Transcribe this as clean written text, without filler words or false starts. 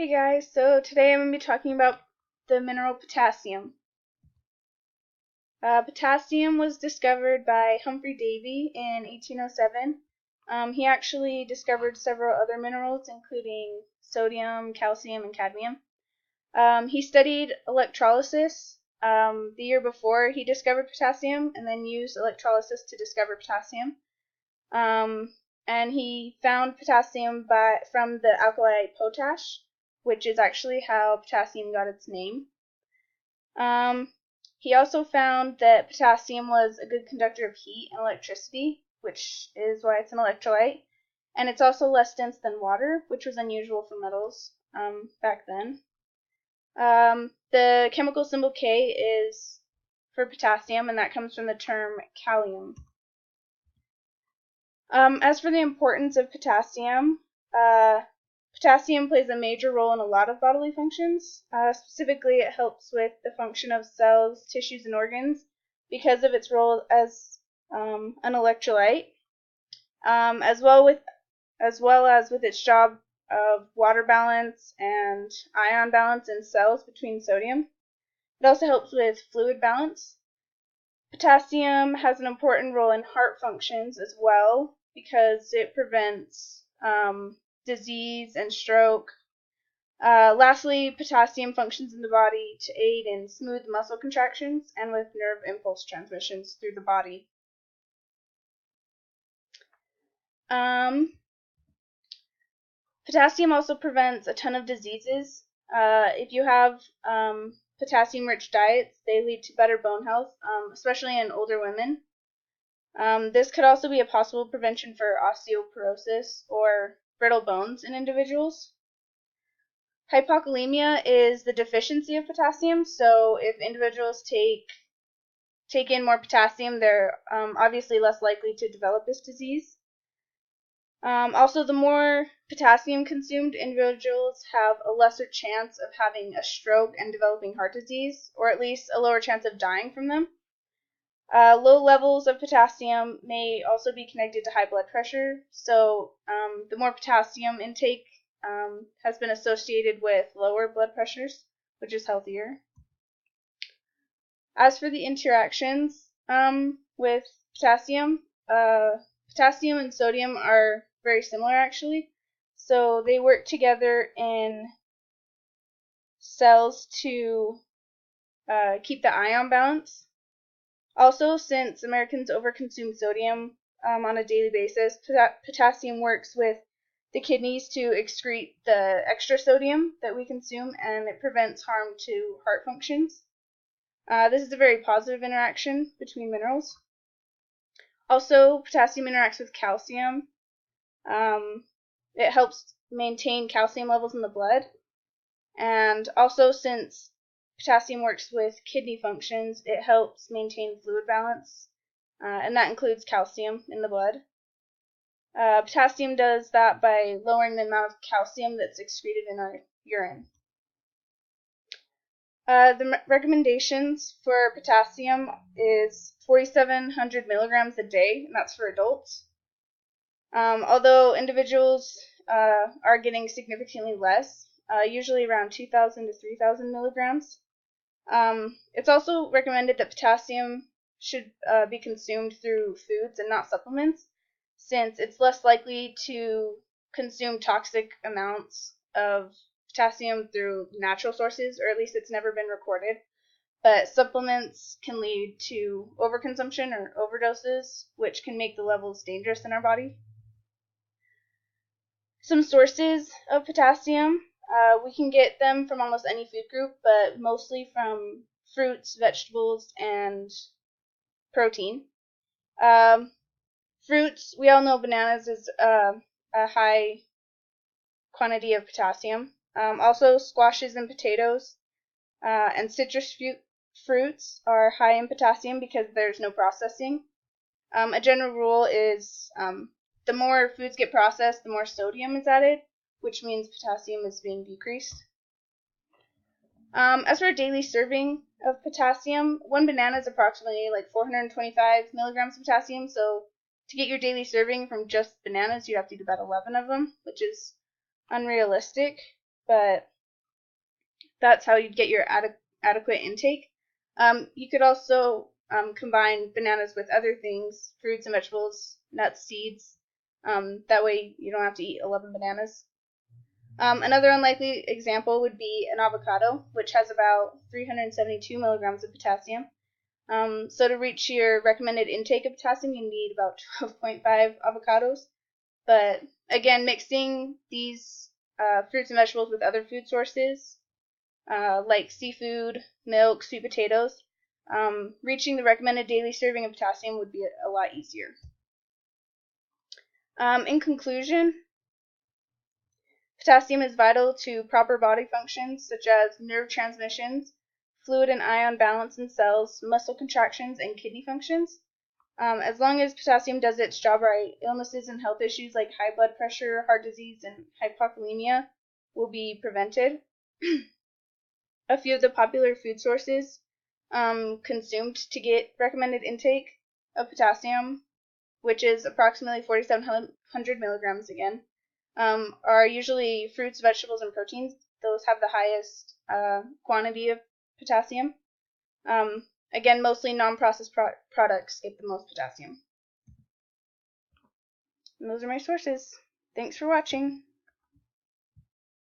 Hey guys, so today I'm going to be talking about the mineral potassium. Potassium was discovered by Humphrey Davy in 1807. He actually discovered several other minerals, including sodium, calcium, and cadmium. He studied electrolysis the year before he discovered potassium, and then used electrolysis to discover potassium. And he found potassium from the alkali potash, which is actually how potassium got its name. He also found that potassium was a good conductor of heat and electricity, which is why it's an electrolyte. And it's also less dense than water, which was unusual for metals back then. The chemical symbol K is for potassium, and that comes from the term kalium. As for the importance of potassium, potassium plays a major role in a lot of bodily functions. Specifically, it helps with the function of cells, tissues, and organs because of its role as an electrolyte, as well as with its job of water balance and ion balance in cells between sodium. It also helps with fluid balance. Potassium has an important role in heart functions as well because it prevents disease and stroke. Lastly, potassium functions in the body to aid in smooth muscle contractions and with nerve impulse transmissions through the body. Potassium also prevents a ton of diseases. If you have potassium-rich diets, they lead to better bone health, especially in older women. This could also be a possible prevention for osteoporosis or brittle bones in individuals. Hypokalemia is the deficiency of potassium, so if individuals take in more potassium, they're obviously less likely to develop this disease. Also, the more potassium consumed, individuals have a lesser chance of having a stroke and developing heart disease, or at least a lower chance of dying from them. Low levels of potassium may also be connected to high blood pressure, so the more potassium intake has been associated with lower blood pressures, which is healthier. As for the interactions with potassium, potassium and sodium are very similar actually. So they work together in cells to keep the ion balance. Also, since Americans overconsume sodium on a daily basis, potassium works with the kidneys to excrete the extra sodium that we consume, and it prevents harm to heart functions. This is a very positive interaction between minerals. Also, potassium interacts with calcium. It helps maintain calcium levels in the blood. And also, since potassium works with kidney functions, it helps maintain fluid balance, and that includes calcium in the blood. Potassium does that by lowering the amount of calcium that's excreted in our urine. The recommendations for potassium is 4,700 milligrams a day, and that's for adults. Although individuals are getting significantly less, usually around 2,000 to 3,000 milligrams. It's also recommended that potassium should be consumed through foods and not supplements, since it's less likely to consume toxic amounts of potassium through natural sources, or at least it's never been recorded. But supplements can lead to overconsumption or overdoses, which can make the levels dangerous in our body. Some sources of potassium. We can get them from almost any food group, but mostly from fruits, vegetables, and protein. Fruits, we all know bananas is a high quantity of potassium. Also, squashes and potatoes and citrus fruits are high in potassium because there's no processing. A general rule is the more foods get processed, the more sodium is added, which means potassium is being decreased. As for a daily serving of potassium, one banana is approximately like 425 milligrams of potassium, so to get your daily serving from just bananas, you have to eat about 11 of them, which is unrealistic, but That's how you'd get your adequate intake. You could also combine bananas with other things, fruits and vegetables, nuts, seeds. That way you don't have to eat 11 bananas. Another unlikely example would be an avocado, which has about 372 milligrams of potassium. So to reach your recommended intake of potassium, you need about 12.5 avocados. But again, mixing these fruits and vegetables with other food sources, like seafood, milk, sweet potatoes, reaching the recommended daily serving of potassium would be a lot easier. In conclusion, potassium is vital to proper body functions such as nerve transmissions, fluid and ion balance in cells, muscle contractions, and kidney functions. As long as potassium does its job right, illnesses and health issues like high blood pressure, heart disease, and hypokalemia will be prevented. A few of the popular food sources consumed to get recommended intake of potassium, which is approximately 4,700 milligrams again, are usually fruits, vegetables, and proteins. Those have the highest quantity of potassium. Again, mostly non-processed products get the most potassium. And those are my sources. Thanks for watching.